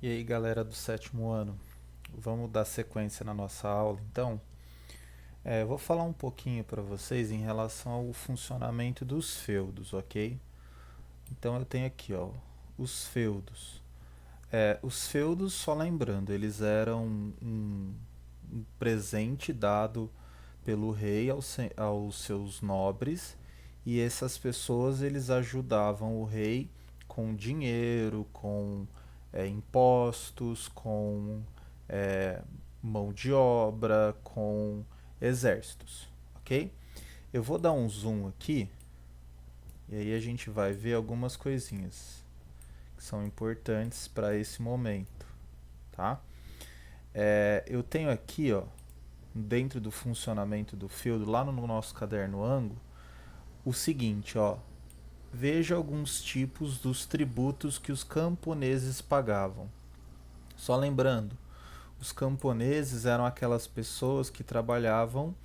E aí, galera do sétimo ano, vamos dar sequência na nossa aula. Então, eu vou falar um pouquinho para vocês em relação ao funcionamento dos feudos, ok? Então, eu tenho aqui, ó, os feudos. Os feudos, só lembrando, eles eram um presente dado pelo rei aos seus nobres, e essas pessoas eles ajudavam o rei com dinheiro, com impostos, com é, mão de obra, com exércitos, ok? Eu vou dar um zoom aqui e aí a gente vai ver algumas coisinhas que são importantes para esse momento, tá? Eu tenho aqui, ó, dentro do funcionamento do feudo, lá no nosso caderno ângulo, o seguinte, ó. Veja alguns tipos dos tributos que os camponeses pagavam. Só lembrando, os camponeses eram aquelas pessoas que trabalhavam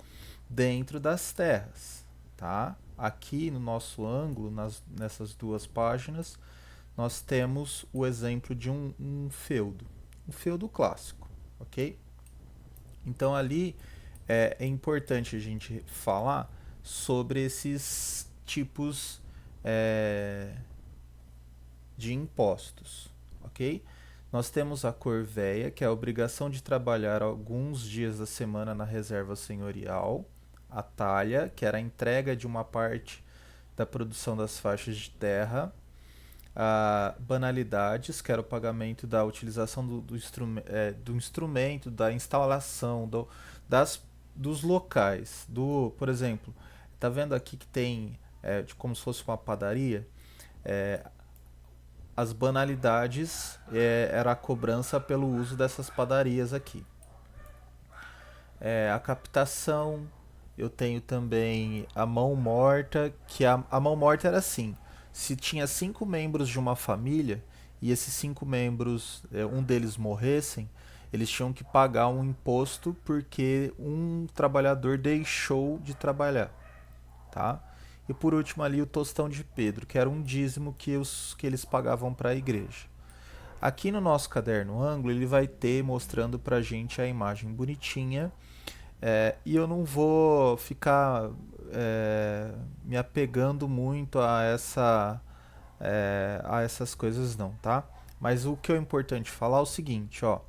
dentro das terras, tá? Aqui no nosso ângulo, nessas duas páginas, nós temos o exemplo de um feudo clássico, ok? Então ali é importante a gente falar sobre esses tipos é, de impostos, ok? Nós temos a corveia, que é a obrigação de trabalhar alguns dias da semana na reserva senhorial, a talha, que era a entrega de uma parte da produção das faixas de terra, a banalidades, que era o pagamento da utilização do instrumento, da instalação, das, dos locais. Por exemplo, tá vendo aqui que tem como se fosse uma padaria? É, as banalidades era a cobrança pelo uso dessas padarias aqui. A captação, eu tenho também a mão morta, que a mão morta era assim: se tinha 5 membros de uma família e esses 5 membros, um deles morressem, eles tinham que pagar um imposto porque um trabalhador deixou de trabalhar, tá? E por último ali o tostão de Pedro, que era um dízimo que eles pagavam para a igreja. Aqui no nosso caderno ângulo ele vai ter mostrando para a gente a imagem bonitinha, e eu não vou ficar me apegando muito a essas coisas não, tá? Mas o que é importante falar é o seguinte, ó.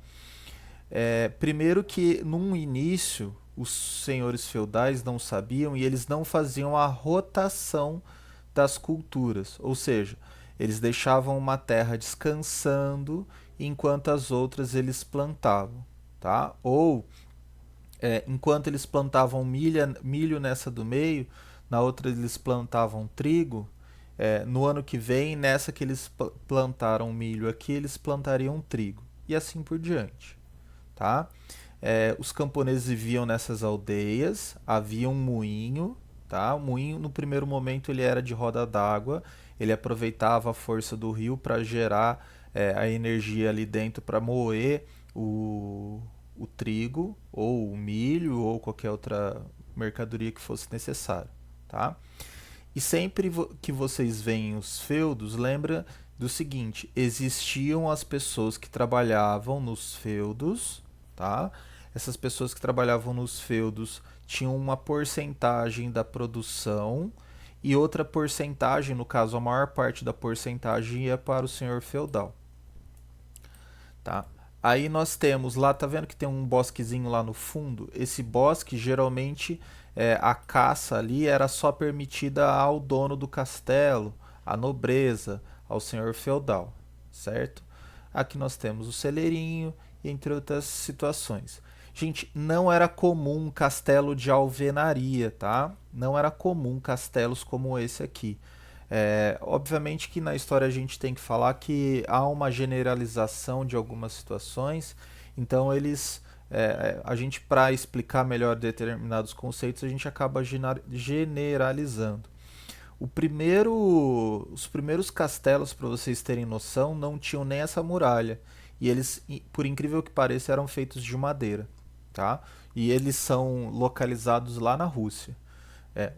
Primeiro que num início os senhores feudais não sabiam e eles não faziam a rotação das culturas, ou seja, eles deixavam uma terra descansando enquanto as outras eles plantavam, tá? Ou enquanto eles plantavam milho nessa do meio, na outra eles plantavam trigo. No ano que vem, nessa que eles plantaram milho aqui, eles plantariam trigo e assim por diante, tá? Os camponeses viviam nessas aldeias, havia um moinho, tá? O moinho no primeiro momento ele era de roda d'água, ele aproveitava a força do rio para gerar a energia ali dentro para moer o trigo ou o milho ou qualquer outra mercadoria que fosse necessário, tá? E sempre que vocês veem os feudos, lembra do seguinte: existiam as pessoas que trabalhavam nos feudos, tá? Essas pessoas que trabalhavam nos feudos tinham uma porcentagem da produção e outra porcentagem, no caso, a maior parte da porcentagem ia para o senhor feudal, tá? Aí nós temos lá, tá vendo que tem um bosquezinho lá no fundo? Esse bosque geralmente a caça ali era só permitida ao dono do castelo, à nobreza, ao senhor feudal, certo? Aqui nós temos o celeirinho, entre outras situações. Gente, não era comum um castelo de alvenaria, tá? Não era comum castelos como esse aqui. Obviamente que na história a gente tem que falar que há uma generalização de algumas situações, então a gente, para explicar melhor determinados conceitos, a gente acaba generalizando. Os primeiros castelos, para vocês terem noção, não tinham nem essa muralha. E eles, por incrível que pareça, eram feitos de madeira, tá? E eles são localizados lá na Rússia,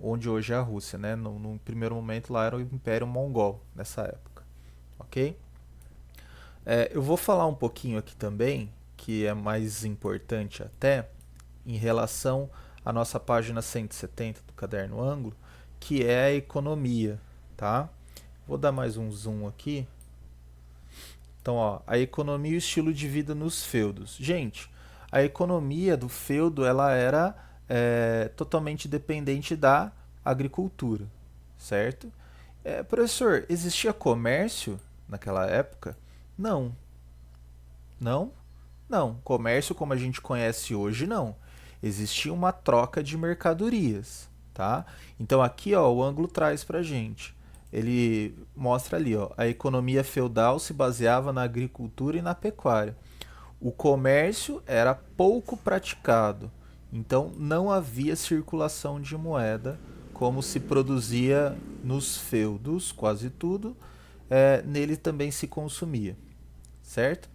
onde hoje é a Rússia, né? No primeiro momento lá era o Império Mongol, nessa época, ok? Eu vou falar um pouquinho aqui também, que é mais importante até, em relação à nossa página 170 do Caderno Ângulo, que é a economia, tá? Vou dar mais um zoom aqui. Então, ó, a economia e o estilo de vida nos feudos. Gente, a economia do feudo ela era totalmente dependente da agricultura, certo? Professor, existia comércio naquela época? Não, não, não. Comércio como a gente conhece hoje, não. Existia uma troca de mercadorias, tá? Então aqui, ó, o ângulo traz pra gente. Ele mostra ali, ó, a economia feudal se baseava na agricultura e na pecuária. O comércio era pouco praticado, então não havia circulação de moeda como se produzia nos feudos, quase tudo, nele também se consumia, certo?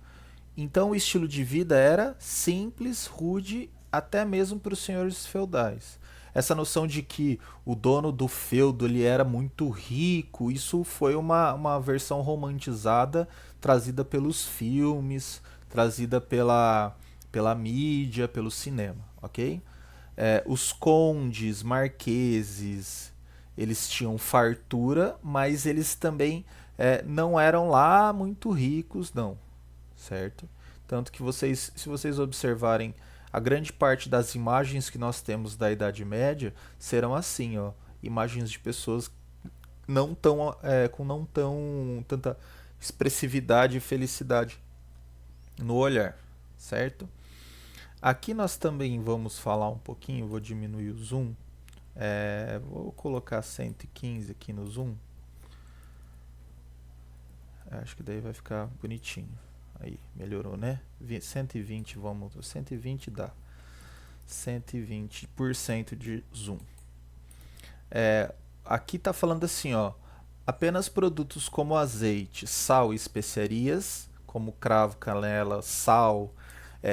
Então o estilo de vida era simples, rude, até mesmo para os senhores feudais. Essa noção de que o dono do feudo ele era muito rico, isso foi uma versão romantizada trazida pelos filmes, trazida pela mídia, pelo cinema, ok? Os condes, marqueses, eles tinham fartura, mas eles também não eram lá muito ricos, não, certo? Tanto que vocês, se vocês observarem, a grande parte das imagens que nós temos da Idade Média serão assim, ó, imagens de pessoas não tão, com não tão tanta expressividade e felicidade no olhar, certo? Aqui nós também vamos falar um pouquinho, vou diminuir o zoom, vou colocar 115 aqui no zoom, acho que daí vai ficar bonitinho. Aí, melhorou, né? 120, vamos. 120 dá. 120% de zoom. Aqui tá falando assim, ó. Apenas produtos como azeite, sal e especiarias, como cravo, canela, sal,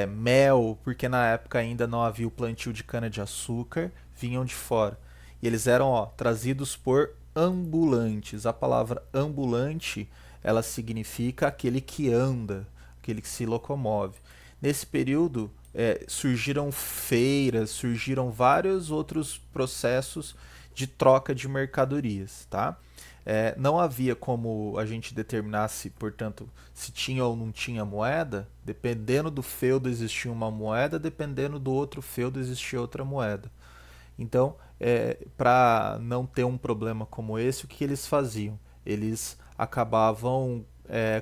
mel, porque na época ainda não havia o plantio de cana-de-açúcar, vinham de fora. E eles eram, ó, trazidos por ambulantes. A palavra ambulante, ela significa aquele que anda, aquele que se locomove. Nesse período, surgiram feiras, surgiram vários outros processos de troca de mercadorias, tá? Não havia como a gente determinar se, portanto, se tinha ou não tinha moeda. Dependendo do feudo existia uma moeda, dependendo do outro feudo existia outra moeda. Então, para não ter um problema como esse, o que eles faziam? Eles acabavam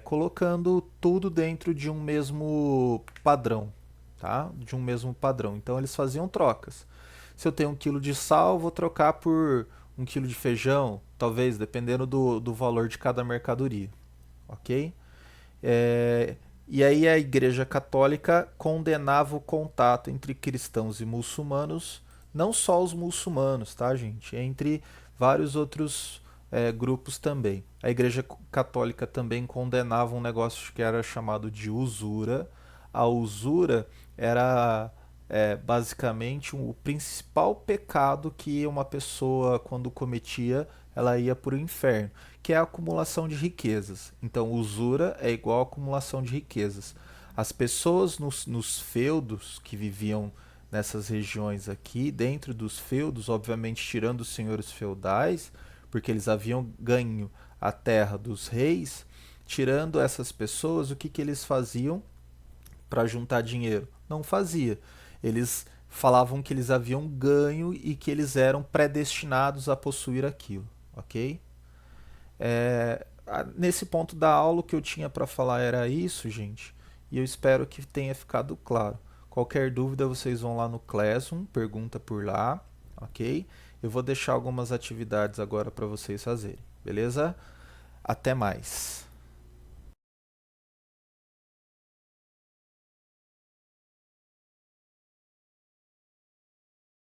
colocando tudo dentro de um mesmo padrão, tá? De um mesmo padrão. Então, eles faziam trocas. Se eu tenho 1 quilo de sal, vou trocar por 1 quilo de feijão, talvez, dependendo do valor de cada mercadoria, ok? E aí a Igreja Católica condenava o contato entre cristãos e muçulmanos, não só os muçulmanos, tá, gente? Entre vários outros grupos também. A Igreja Católica também condenava um negócio que era chamado de usura. A usura era basicamente o principal pecado que uma pessoa, quando cometia, ela ia para o inferno, que é a acumulação de riquezas. Então, usura é igual a acumulação de riquezas. As pessoas nos feudos que viviam nessas regiões aqui, dentro dos feudos, obviamente tirando os senhores feudais, porque eles haviam ganho a terra dos reis, tirando essas pessoas, o que eles faziam para juntar dinheiro? Não fazia. Eles falavam que eles haviam ganho e que eles eram predestinados a possuir aquilo, ok? Nesse ponto da aula o que eu tinha para falar era isso, gente, e eu espero que tenha ficado claro. Qualquer dúvida vocês vão lá no Classroom, pergunta por lá, ok? Eu vou deixar algumas atividades agora para vocês fazerem, beleza? Até mais!